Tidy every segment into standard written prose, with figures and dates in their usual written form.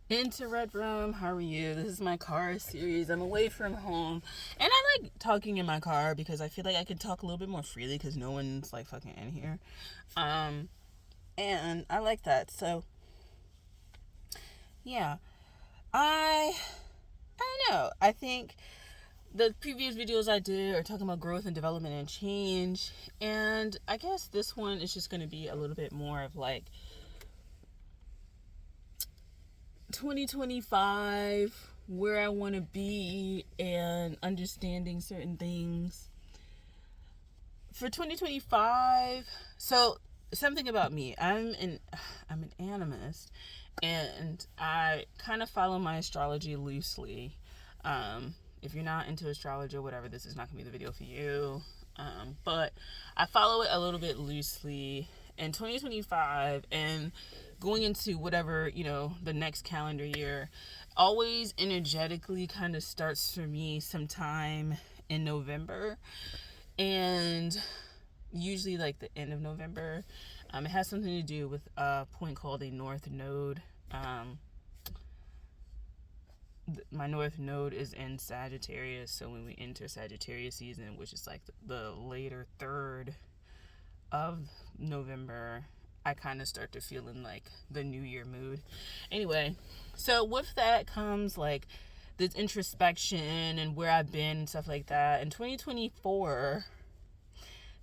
Into Red Room. How are you? This is my car series. I'm away from home, and I like talking in my car because I feel like I can talk a little bit more freely because no one's like fucking in here. Um, and I like that. So yeah, I I don't know. I think the previous videos I did are talking about growth and development and change, and I guess this one is just going to be a little bit more of like 2025, where I want to be and understanding certain things for 2025. So something about me, I'm an animist, and I kind of follow my astrology loosely. If you're not into astrology or whatever, this is not gonna be the video for you. But I follow it a little bit loosely in 2025 and going into whatever, the next calendar year. Always energetically kind of starts for me sometime in November, and usually like the end of November. It has something to do with a point called a north node. Um, my north node is in Sagittarius, so when we enter Sagittarius season, which is like the later third of November, I kind of start to feel in like the New Year mood. Anyway, so with that comes like this introspection and where I've been and stuff like that. And 2024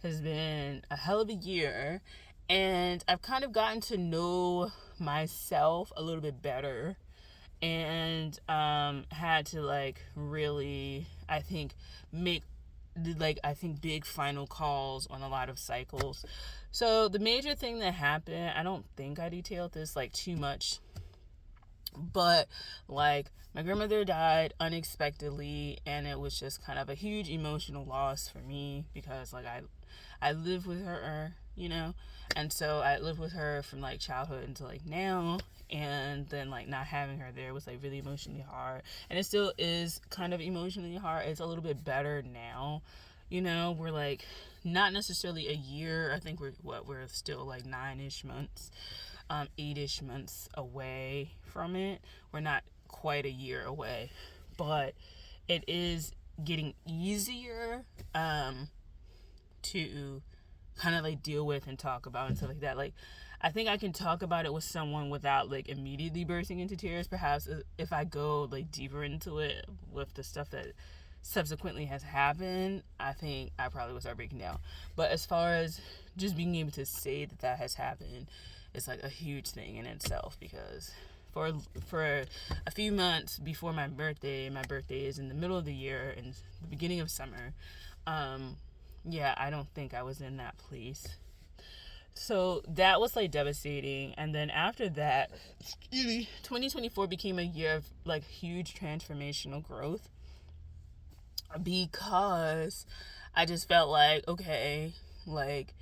has been a hell of a year, and I've kind of gotten to know myself a little bit better, and had to like really, I think, make big final calls on a lot of cycles. So the major thing that happened, I don't think I detailed this like too much, but like my grandmother died unexpectedly, and it was just kind of a huge emotional loss for me because like I live with her, and so I lived with her from like childhood until like now, and then like not having her there was like really emotionally hard, and it still is kind of emotionally hard. It's a little bit better now, we're like not necessarily a year. I think we're still like 9ish months, 8ish months away from it. We're not quite a year away, but it is getting easier to kind of like deal with and talk about and stuff like that. Like, I think I can talk about it with someone without like immediately bursting into tears. Perhaps if I go like deeper into it with the stuff that subsequently has happened, I think I probably will start breaking down. But as far as just being able to say that that has happened, it's like a huge thing in itself, because for a few months before my birthday is in the middle of the year and the beginning of summer. Yeah, I don't think I was in that place. So that was like devastating. And then after that, 2024 became a year of like huge transformational growth, because I just felt like, okay, like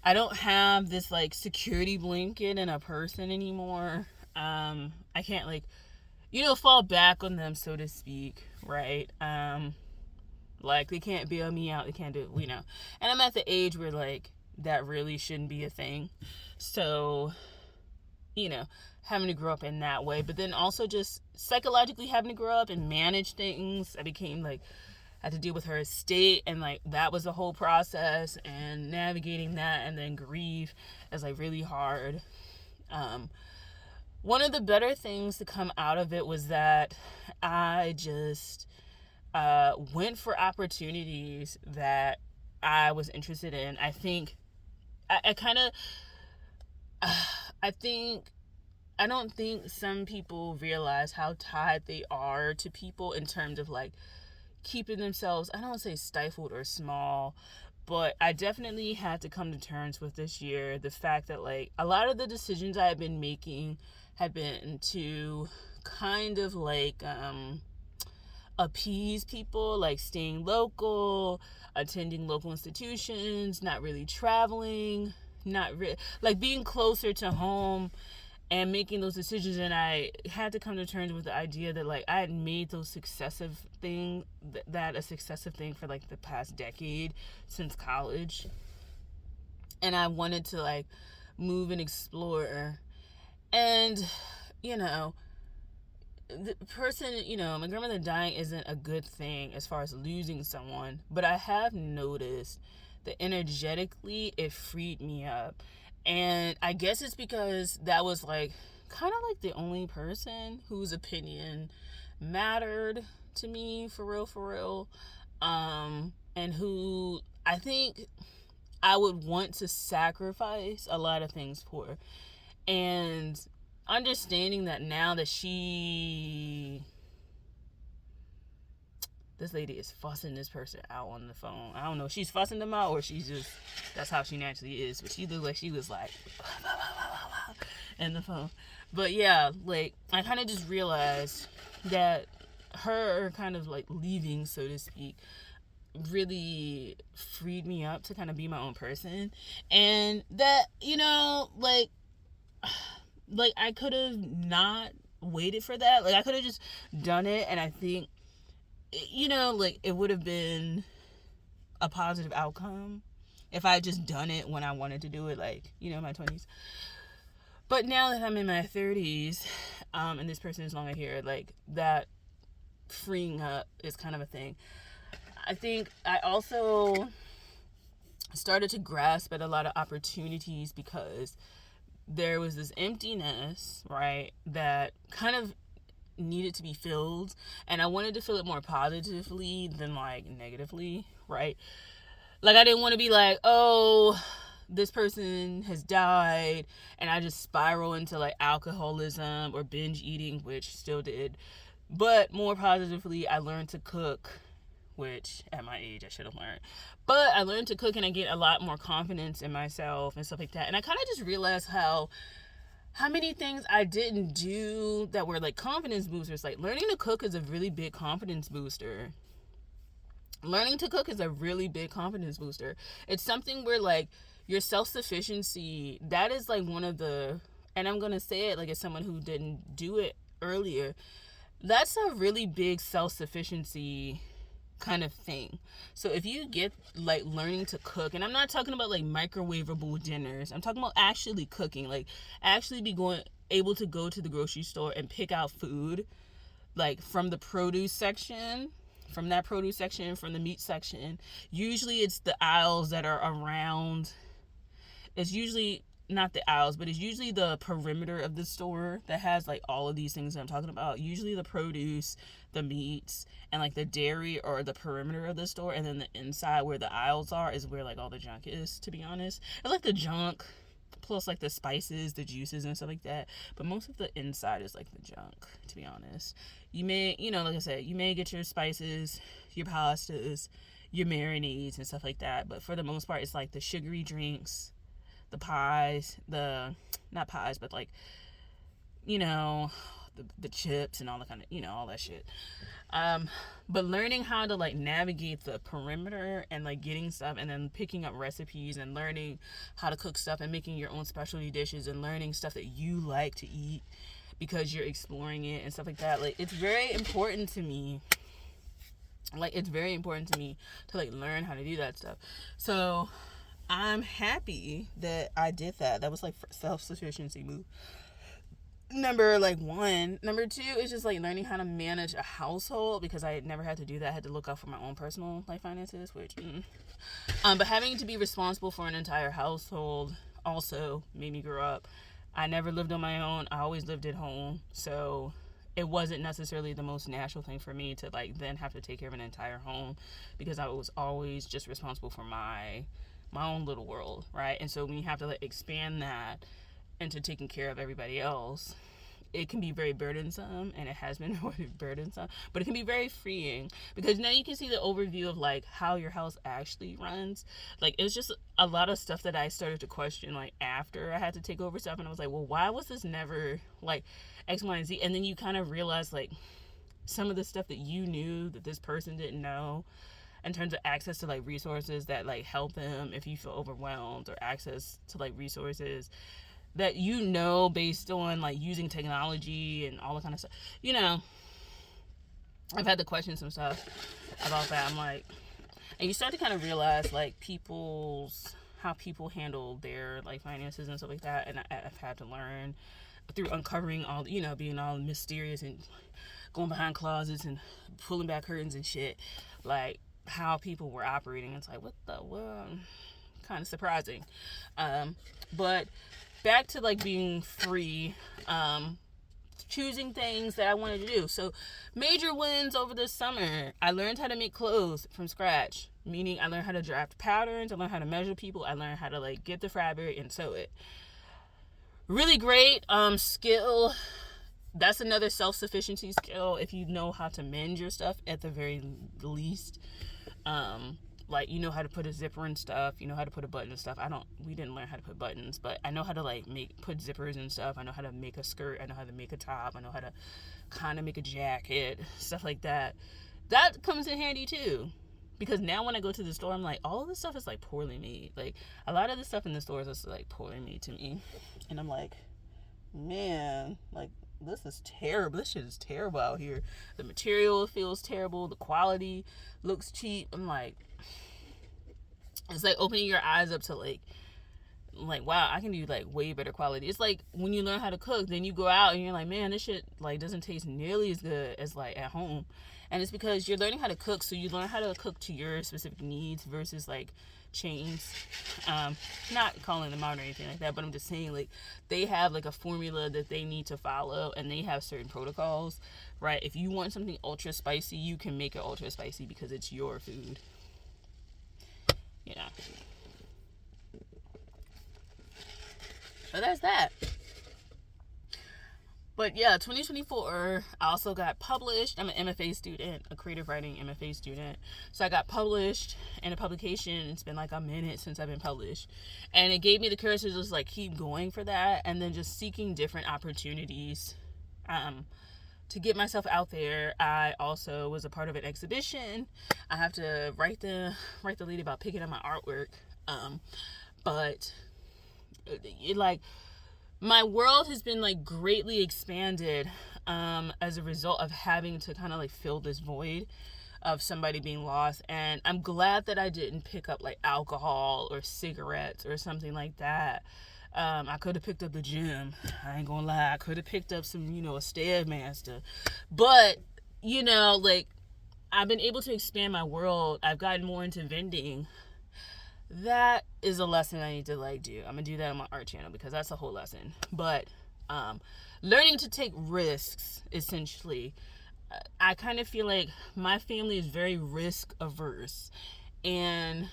I don't have this like security blanket in a person anymore. I can't like, fall back on them, so to speak, right? Like they can't bail me out. They can't do it, And I'm at the age where like that really shouldn't be a thing. So, you know, having to grow up in that way, but then also just psychologically having to grow up and manage things. I became like, I had to deal with her estate, and like that was the whole process, and navigating that, and then grief is like really hard. Um, One of the better things to come out of it was that I just went for opportunities that I was interested in. I think I kind of, I think, I don't think some people realize how tied they are to people in terms of like keeping themselves, I don't want to say stifled or small, but I definitely had to come to terms with this year the fact that like a lot of the decisions I had been making had been to kind of like appease people, like staying local, attending local institutions, not really traveling, like being closer to home and making those decisions. And I had to come to terms with the idea that like I had made those successive thing that a successive thing for like the past decade since college, and I wanted to like move and explore. And you know the person, my grandmother dying isn't a good thing as far as losing someone, but I have noticed that energetically it freed me up. And I guess it's because that was like kind of like the only person whose opinion mattered to me, for real. And who I think I would want to sacrifice a lot of things for. And understanding that now that this lady is fussing this person out on the phone. I don't know if she's fussing them out or she's just, that's how she naturally is. But she looked like she was like, in the phone. But yeah, like, I kind of just realized that her kind of like leaving, so to speak, really freed me up to kind of be my own person. And that, like I could have not waited for that. Like, I could have just done it, and I think, like, it would have been a positive outcome if I had just done it when I wanted to do it, like, in my 20s. But now that I'm in my 30s, and this person is longer here, like, that freeing up is kind of a thing. I think I also started to grasp at a lot of opportunities because there was this emptiness, right, that kind of needed to be filled, and I wanted to fill it more positively than like negatively, right? Like, I didn't want to be like, oh, this person has died, and I just spiral into like alcoholism or binge eating, which still did. But more positively, I learned to cook, which at my age I should have learned. But I learned to cook, and I get a lot more confidence in myself and stuff like that. And I kind of just realized how many things I didn't do that were like confidence boosters. Like, learning to cook is a really big confidence booster. Learning to cook is a really big confidence booster. It's something where like your self-sufficiency, that is like one of the, and I'm going to say it like as someone who didn't do it earlier, that's a really big self-sufficiency kind of thing. So if you get like learning to cook, and I'm not talking about like microwavable dinners, I'm talking about actually cooking, like actually able to go to the grocery store and pick out food, like from the produce section, from the meat section. Usually it's the aisles that are around, it's usually not the aisles, but it's usually the perimeter of the store that has like all of these things that I'm talking about. Usually the produce, the meats, and like the dairy or the perimeter of the store, and then the inside where the aisles are is where like all the junk is, to be honest. It's like the junk plus like the spices, the juices and stuff like that, but most of the inside is like the junk, to be honest. You may, like I said, you may get your spices, your pastas, your marinades and stuff like that, but for the most part it's like the sugary drinks, the pies, not pies, but like, the chips and all the kind of, all that shit. But learning how to like navigate the perimeter and like getting stuff, and then picking up recipes and learning how to cook stuff and making your own specialty dishes and learning stuff that you like to eat because you're exploring it and stuff like that. Like, it's very important to me. To like learn how to do that stuff. So I'm happy that I did that. That was like self-sufficiency move. Number like one. Number two is just like learning how to manage a household, because I never had to do that. I had to look out for my own personal life finances, which but having to be responsible for an entire household also made me grow up. I never lived on my own. I always lived at home. So it wasn't necessarily the most natural thing for me to like then have to take care of an entire home, because I was always just responsible for my own little world, right? And so when you have to like expand that into taking care of everybody else, it can be very burdensome, and it has been burdensome, but it can be very freeing, because now you can see the overview of like how your house actually runs. Like, it was just a lot of stuff that I started to question like after I had to take over stuff, and I was like, well, why was this never like X, Y, and Z? And then you kind of realize like some of the stuff that you knew that this person didn't know, in terms of access to like resources that like help them if you feel overwhelmed, or access to like resources that based on like using technology and all that kind of stuff. I've had to question some stuff about that. I'm like, and you start to kind of realize like how people handle their like finances and stuff like that, and I've had to learn through uncovering all, being all mysterious and going behind closets and pulling back curtains and shit, like how people were operating. It's like, what the world? Kind of surprising. But back to like being free, choosing things that I wanted to do. So major wins over this summer. I learned how to make clothes from scratch, meaning I learned how to draft patterns, I learned how to measure people, I learned how to like get the fabric and sew it. Really great skill. That's another self-sufficiency skill, if you know how to mend your stuff at the very least. Like, you know how to put a zipper and stuff, you know how to put a button and stuff. We didn't learn how to put buttons, but I know how to like put zippers and stuff. I know how to make a skirt, I know how to make a top, I know how to kind of make a jacket, stuff like that. That comes in handy too, because now when I go to the store, I'm like, all of this stuff is like poorly made. Like, a lot of the stuff in the stores is like poorly made to me, and I'm like, man, like, this is terrible. This shit is terrible out here. The material feels terrible. The quality looks cheap. I'm like, it's like opening your eyes up to like wow, I can do like way better quality. It's like when you learn how to cook, then you go out and you're like, man, this shit like doesn't taste nearly as good as like at home. And it's because you're learning how to cook, so you learn how to cook to your specific needs versus like chains. Not calling them out or anything like that, but I'm just saying, like, they have like a formula that they need to follow, and they have certain protocols, right? If you want something ultra spicy, you can make it ultra spicy because it's your food. So that's that. But yeah, 2024, I also got published. I'm an MFA student, a creative writing MFA student. So I got published in a publication. It's been like a minute since I've been published. And it gave me the courage to just like keep going for that, and then just seeking different opportunities to get myself out there. I also was a part of an exhibition. I have to write the lead about picking up my artwork. But it like, my world has been like greatly expanded as a result of having to kind of like fill this void of somebody being lost. And I'm glad that I didn't pick up like alcohol or cigarettes or something like that. I could have picked up the gym. I ain't gonna lie. I could have picked up some, a Stairmaster. But, like, I've been able to expand my world. I've gotten more into vending. That is a lesson I need to like do. I'm gonna do that on my art channel because that's a whole lesson. But learning to take risks, essentially. I kind of feel like my family is very risk averse, and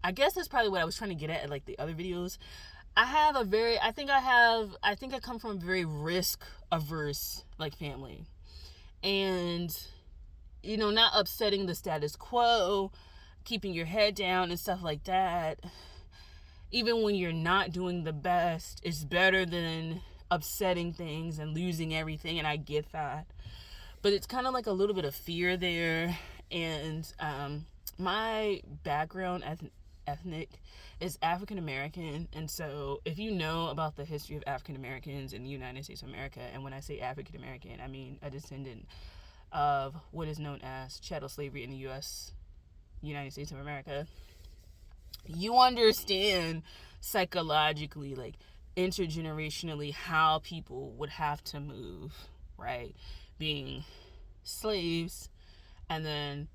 I guess that's probably what I was trying to get at like the other videos. I think I come from a very risk averse like family, and not upsetting the status quo, keeping your head down and stuff like that. Even when you're not doing the best, it's better than upsetting things and losing everything, and I get that. But it's kind of like a little bit of fear there. And my background ethnic is African American, and so if you know about the history of African Americans in the United States of America, and when I say African American, I mean a descendant of what is known as chattel slavery in the United States of America, you understand psychologically, like intergenerationally, how people would have to move, right? Being slaves, and then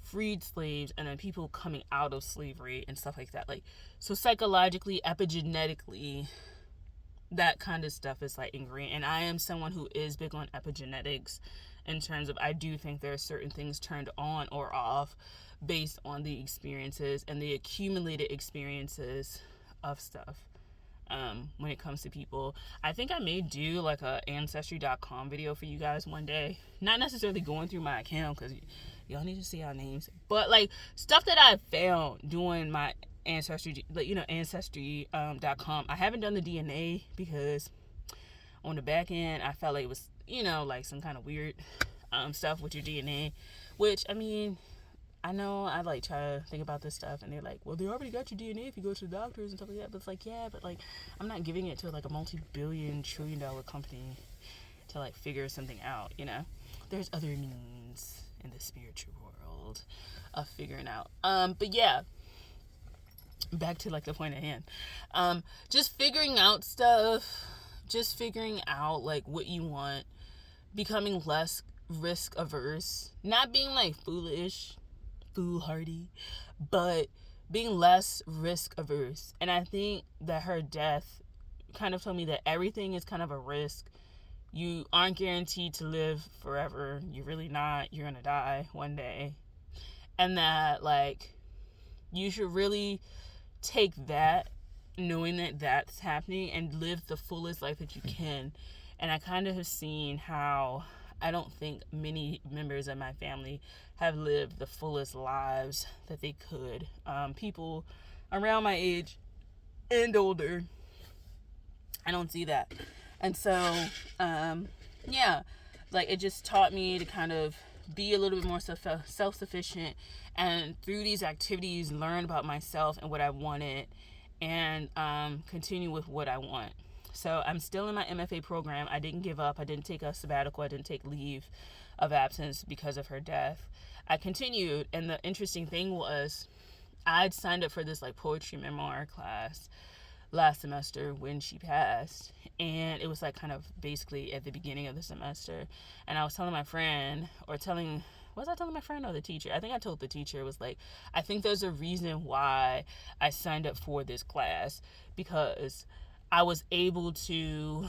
freed slaves, and then people coming out of slavery and stuff like that. Like, so psychologically, epigenetically, that kind of stuff is like ingrained. And I am someone who is big on epigenetics, in terms of, I do think there are certain things turned on or off based on the experiences and the accumulated experiences of stuff. When it comes to people, I think I may do like a ancestry.com video for you guys one day. Not necessarily going through my account, because y'all need to see our names, but like stuff that I found doing my ancestry, like, ancestry.com. I haven't done the DNA because on the back end I felt like it was, like some kind of weird stuff with your DNA, which, I mean, I know I like try to think about this stuff, and they're like, well, they already got your DNA if you go to the doctors and stuff like that. But it's like, yeah, but like, I'm not giving it to like a multi-billion trillion-dollar company to like figure something out. There's other means in the spiritual world of figuring out. But yeah, back to like the point at hand. Just figuring out stuff, just figuring out like what you want, becoming less risk averse, not being like foolhardy, but being less risk averse. And I think that her death kind of told me that everything is kind of a risk. You aren't guaranteed to live forever. You're really not. You're gonna die one day. And that like you should really take that, knowing that that's happening, and live the fullest life that you can. And I kind of have seen how I don't think many members of my family have lived the fullest lives that they could. People around my age and older, I don't see that. And so, yeah, like it just taught me to kind of be a little bit more self-sufficient, and through these activities learn about myself and what I wanted, and continue with what I want. So I'm still in my MFA program. I didn't give up. I didn't take a sabbatical. I didn't take leave of absence because of her death. I continued, and the interesting thing was I'd signed up for this like poetry memoir class last semester when she passed, and it was like kind of basically at the beginning of the semester. And I was telling my friend, was I telling my friend or the teacher? I think I told the teacher. It was like, I think there's a reason why I signed up for this class, because I was able to,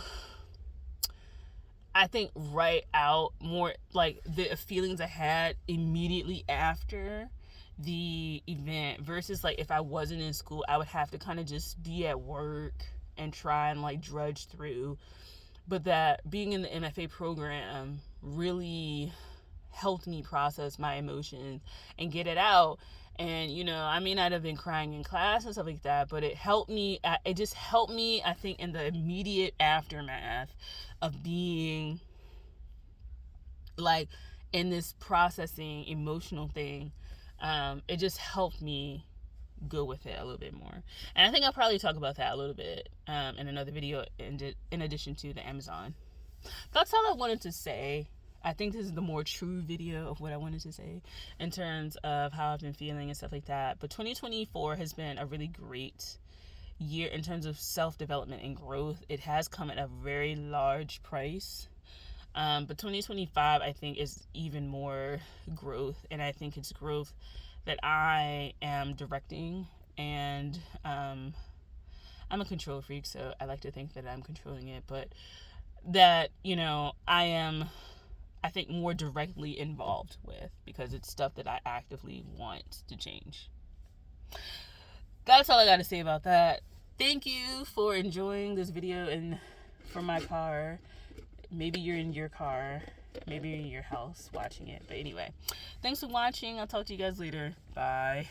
I think, write out more like the feelings I had immediately after the event, versus like if I wasn't in school, I would have to kind of just be at work and try and like drudge through. But that being in the MFA program really helped me process my emotions and get it out. And I may not have been crying in class and stuff like that, but it just helped me, I think, in the immediate aftermath of being like in this processing emotional thing. It just helped me go with it a little bit more. And I think I'll probably talk about that a little bit in another video in addition to the Amazon. That's all I wanted to say. I think this is the more true video of what I wanted to say in terms of how I've been feeling and stuff like that. But 2024 has been a really great year in terms of self-development and growth. It has come at a very large price. But 2025, I think, is even more growth. And I think it's growth that I am directing. And I'm a control freak, so I like to think that I'm controlling it. But that, I am, I think, more directly involved with, because it's stuff that I actively want to change. That's all I got to say about that. Thank you for enjoying this video and from my car. Maybe you're in your car, maybe you're in your house watching it. But anyway, thanks for watching. I'll talk to you guys later. Bye.